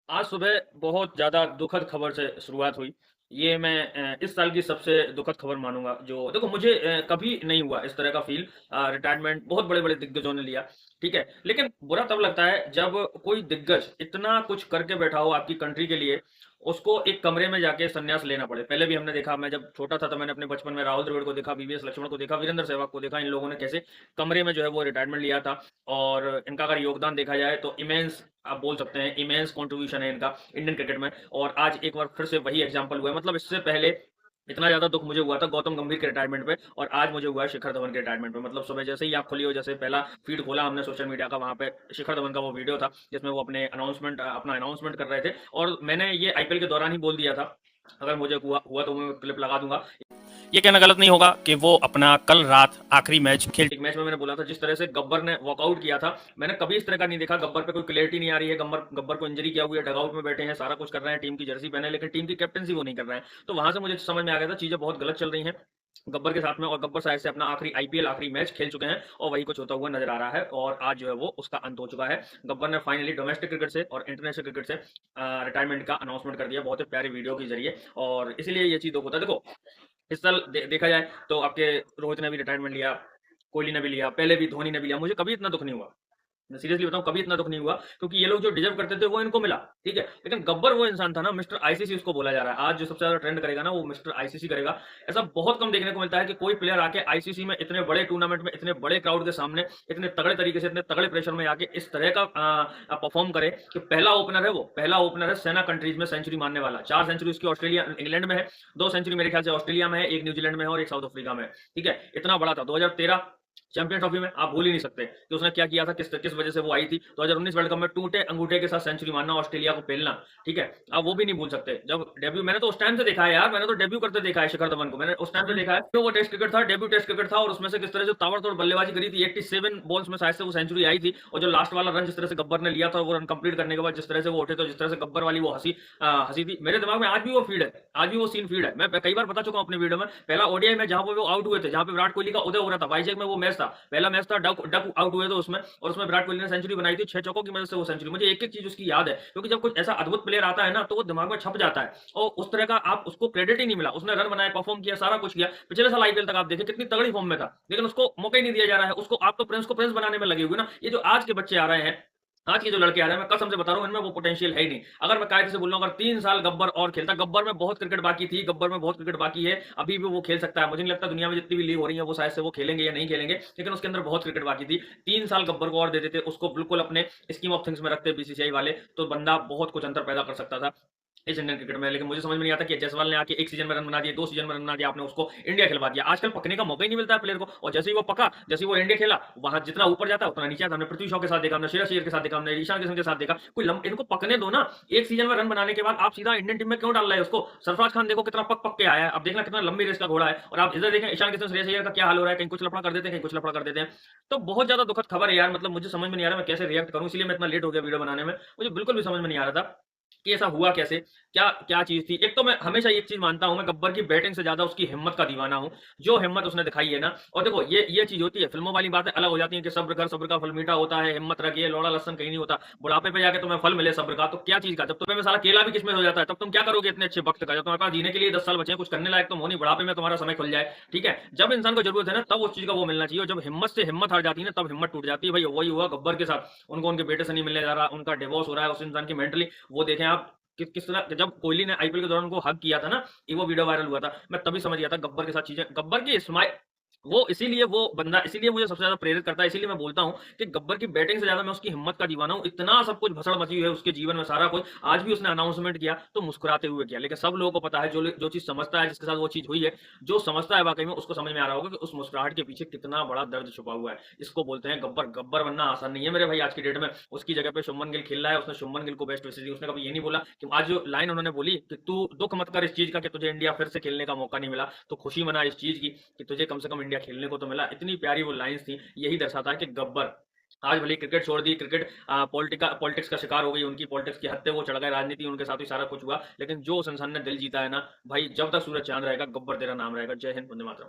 आज सुबह बहुत ज़्यादा दुखद खबर से शुरुआत हुई। ये मैं इस साल की सबसे दुखद खबर मानूँगा। जो देखो मुझे कभी नहीं हुआ इस तरह का फ़ील। रिटायरमेंट बहुत बड़े-बड़े दिग्गजों ने लिया, ठीक है? लेकिन बुरा तब लगता है जब कोई दिग्गज इतना कुछ करके बैठा हो आपकी कंट्री के लिए, उसको एक कमरे में जाके संन्यास लेना पड़े। पहले भी हमने देखा, मैं जब छोटा था तो मैंने अपने बचपन में राहुल द्रविड़ को देखा, वीवीएस लक्ष्मण को देखा, वीरेंद्र सहवाग को देखा। इन लोगों ने कैसे कमरे में जो है वो रिटायरमेंट लिया था। और इनका अगर योगदान देखा जाए तो इमेंस, आप बोल सकते हैं इमेंस कंट्रीब्यूशन है इनका इंडियन क्रिकेट में। और आज एक बार फिर से वही एग्जांपल हुआ है। मतलब इससे पहले इतना ज्यादा दुख मुझे हुआ था गौतम गंभीर के रिटायरमेंट पे, और आज मुझे हुआ है शिखर धवन के रिटायरमेंट पे। मतलब सुबह जैसे ही आप खुली हो, जैसे पहला फीड खोला हमने सोशल मीडिया का, वहां पे शिखर धवन का वो वीडियो था जिसमें वो अपना अनाउंसमेंट कर रहे थे। और मैंने ये आईपीएल के दौरान ही बोल दिया था, अगर मुझे हुआ हुआ तो मैं क्लिप लगा दूंगा। ये कहना गलत नहीं होगा कि वो अपना कल रात आखिरी मैच खेल, एक मैच में मैंने बोला था जिस तरह से गब्बर ने वॉकआउट किया था, मैंने कभी इस तरह का नहीं देखा। गब्बर पे कोई क्लियरिटी नहीं आ रही है। गब्बर गब्बर को इंजरी क्या हुई है, डगआउट में बैठे हैं, सारा कुछ कर रहे हैं, टीम की जर्सी पहने, लेकिन टीम की कैप्टनसी वो नहीं कर रहे हैं। तो वहां से मुझे समझ में आ गया था चीजें बहुत गलत चल रही हैं गब्बर के साथ में। और गब्बर शायद से अपना आखिरी आईपीएल आखिरी मैच खेल चुके हैं और वही कुछ होता हुआ नजर आ रहा है। और आज जो है वो उसका अंत हो चुका है। गब्बर ने फाइनली डोमेस्टिक क्रिकेट से और इंटरनेशनल क्रिकेट से रिटायरमेंट का अनाउंसमेंट कर दिया बहुत ही प्यारे वीडियो के जरिए। और इसीलिए ये चीज दुख होता है। देखो इस साल देखा जाए तो आपके रोहित ने भी रिटायरमेंट लिया, कोहली ने भी लिया, पहले भी धोनी ने भी लिया। मुझे कभी इतना दुख नहीं हुआ, मैं सीरियसली बताऊं, कभी इतना दुख नहीं हुआ, क्योंकि ये लोग जो डिजर्व करते थे वो इनको मिला, ठीक है। लेकिन गब्बर वो इंसान था ना, मिस्टर आईसीसी उसको बोला जा रहा है। आज जो सबसे ज्यादा ट्रेंड करेगा ना वो मिस्टर आईसीसी करेगा। ऐसा बहुत कम देखने को मिलता है कि कोई प्लेयर आके आईसीसी में इतने बड़े टूर्नामेंट में इतने बड़े क्राउड के सामने इतने तगड़े तरीके से इतने तगड़े प्रेशर में आके इस तरह का परफॉर्म करे कि पहला ओपनर है, वो पहला ओपनर है सेना कंट्रीज में सेंचुरी मारने वाला। 4 सेंचुरी उसकी ऑस्ट्रेलिया इंग्लैंड में है, 2 सेंचुरी मेरे ख्याल से ऑस्ट्रेलिया में है, एक न्यूजीलैंड में है और एक साउथ अफ्रीका में है, ठीक है। इतना बड़ा था 2013 चैंपियन ट्रॉफी में, आप भूल ही नहीं सकते कि उसने क्या किया था, किस किस वजह से वो आई थी। 2019 वर्ल्ड कप में टूटे अंगूठे के साथ सेंचुरी मारना, ऑस्ट्रेलिया को पेलना, ठीक है। आप वो भी नहीं भूल सकते जब डेब्यू, मैंने तो उस टाइम से देखा है यार, मैंने तो डेब्यू करते देखा है शिखर धवन को, मैंने उस टाइम से देखा है। तो वो टेस्ट क्रिकेट था, डेब्यू टेस्ट क्रिकेट था, और उसमें से किस तरह से ताबड़तोड़ बल्लेबाजी करी थी। 87 बॉल्स में शायद से वो सेंचुरी आई थी। और जो लास्ट वाला रन जिस तरह से गब्बर ने लिया था, वो रन कंप्लीट करने के बाद जिस तरह से वो उठे, तो जिस तरह से गब्बर वाली वो हंसी हंसी थी, मेरे दिमाग में आज भी वो फीड है, आज भी वो सीन फीड है। मैं कई बार बता चुका हूँ अपने वीडियो में। पहला ओडीआई में जहां पर वो आउट हुए थे, जहां पे विराट कोहली का उदय हो रहा था, वाइजैक में वो मैच था, पहला मैच था, डक डक आउट हुए थे उसमें, और उसमें विराट कोहली ने सेंचुरी बनाई थी 6 चौकों की मदद से वो सेंचुरी। मुझे एक एक चीज उसकी याद है, क्योंकि जब कुछ ऐसा अद्भुत प्लेयर आता है ना तो वो दिमाग में छप जाता है। और उस तरह का आप उसको क्रेडिट ही नहीं मिला। उसने रन बनाए, परफॉर्म किया, सारा कुछ किया। पिछले साल आईपीएल तक आप देखें कितनी तगड़ी फॉर्म में था, लेकिन उसको मौका ही नहीं दिया जा रहा है। उसको आप तो प्रिंस को प्रिंस बनाने में लगे हुए ना। ये जो आज के बच्चे आ रहे हैं, आज के जो लड़के आ रहे हैं, मैं कसम से बता रहा हूँ इनमें वो पोटेंशियल है ही नहीं। अगर मैं कायदे से बोल रहा हूँ, अगर 3 साल गब्बर और खेलता, गब्बर में बहुत क्रिकेट बाकी थी, गब्बर में बहुत क्रिकेट बाकी है, अभी भी वो खेल सकता है। मुझे नहीं लगता दुनिया में जितनी भी लीग हो रही है वो शायद से वो खेलेंगे या नहीं खेलेंगे, लेकिन उसके अंदर बहुत क्रिकेट बाकी थी। 3 साल गब्बर को और दे देते, उसको बिल्कुल अपने स्कीम ऑफ थिंग्स में रखते बीसीसीआई वाले, तो बंदा बहुत कुछ अंतर पैदा कर सकता था इस इंडियन क्रिकेट में। लेकिन मुझे समझ में नहीं आता कि जायसवाल ने आके एक सीजन में रन बना दिए, 2 सीजन में रन बना दिया, आपने उसको इंडिया खिलवा दिया। आजकल पकने का मौका ही नहीं मिलता है प्लेयर को, और जैसे ही वो पका, जैसे ही वो इंडिया खेला, वहां जितना ऊपर जाता है उतना नीचे आता। हमने पृथ्वी शॉ के साथ देखा, हमने श्रेयस अय्यर के साथ देखा, हमने ईशान किशन के साथ देखा। कोई इनको पकने दो ना। एक सीजन में रन बनाने के बाद आप सीधा इंडियन टीम में क्यों डाल रहे हैं उसको? सरफराज खान देखो कितना पक पक के आया है, अब देखना कितना लंबी रेस का घोड़ा है। और आप इधर देखें ईशान किशन श्रेयस अय्यर का क्या हाल हो रहा है, कहीं कुछ लफड़ा कर देते हैं, कहीं कुछ लफड़ा कर देते हैं। तो बहुत ज्यादा दुखद खबर है यार। मतलब मुझे समझ में नहीं आ रहा मैं कैसे रिएक्ट करूं, इसलिए मैं इतना लेट हो गया वीडियो बनाने में। मुझे बिल्कुल भी समझ में नहीं आ रहा था कि ऐसा हुआ कैसे, क्या क्या चीज थी। एक तो मैं हमेशा एक चीज मानता हूं, मैं गब्बर की बैटिंग से ज्यादा उसकी हिम्मत का दीवाना हूं। जो हिम्मत उसने दिखाई है ना, और देखो ये चीज होती है, फिल्मों वाली बातें अलग हो जाती है कि सब्र कर, सब्र का फल मीठा होता है, हिम्मत रखिए, लौड़ा लसन कहीं नहीं होता, बुढ़ापे पे जाके तुम्हें फल मिले सब्र का, तो क्या चीज का। जब तुम्हें साला केला भी किसमें हो जाता है, तब तुम क्या करोगे इतने अच्छे वक्त का, जब तुम्हारे पास जीने के लिए 10 साल बचे हैं, कुछ करने लायक तुम हो नहीं, बुढ़ापे में तुम्हारा समय खुल जाए, ठीक है। जब इंसान को जरूरत है ना तब उस चीज का वो मिलना चाहिए। और जब हिम्मत से हिम्मत हार जाती है ना तब हिम्मत टूट जाती है। भाई वही हुआ गब्बर के साथ, उनको उनके बेटे से नहीं मिलने जा रहा, उनका डिवोर्स हो रहा है उस इंसान की मेंटली। वो देखें आप किस तरह, जब कोहली ने आईपीएल के दौरान उनको हग किया था ना, ये वो वीडियो वायरल हुआ था, मैं तभी समझ गया था गब्बर के साथ चीजें, गब्बर की स्माइल, वो इसीलिए वो बंदा इसीलिए मुझे सबसे ज्यादा प्रेरित करता है। इसीलिए मैं बोलता हूं कि गब्बर की बैटिंग से ज्यादा मैं उसकी हिम्मत का दीवाना हूं। इतना सब कुछ भसड़ मची हुई है उसके जीवन में, सारा कुछ। आज भी उसने अनाउंसमेंट किया तो मुस्कुराते हुए किया, लेकिन सब लोगों को पता है, जो जो चीज समझता है, जिसके साथ वो चीज हुई है, जो समझता है वाकई में, उसको समझ में आ रहा होगा कि उस मुस्कुराहट के पीछे कितना बड़ा दर्द छुपा हुआ है। इसको बोलते हैं गब्बर। गब्बर बनना आसान नहीं है मेरे भाई आज की डेट में। उसकी जगह पे शुभमन गिल खेल रहा है, उसने शुभमन गिल को बेस्ट विशेष दी। उसने कभी ये नहीं बोला कि आज जो लाइन उन्होंने बोली कि तू दुख मत कर इस चीज का कि तुझे इंडिया फिर से खेलने का मौका नहीं मिला, तो खुशी मना इस चीज की कि तुझे कम से कम इंडिया खेलने को तो मिला। इतनी प्यारी वो लाइंस थी। यही दर्शाता है कि गब्बर आज भले क्रिकेट छोड़ दी, क्रिकेट पॉलिटिक्स का शिकार हो गई, उनकी पॉलिटिक्स की हद पे वो चढ़ गए, राजनीति उनके साथ ही सारा कुछ हुआ, लेकिन जो उस इंसान ने दिल जीता है ना भाई, जब तक सूरज चांद रहेगा गब्बर तेरा नाम रहेगा। जय हिंद, वंदे मातरम।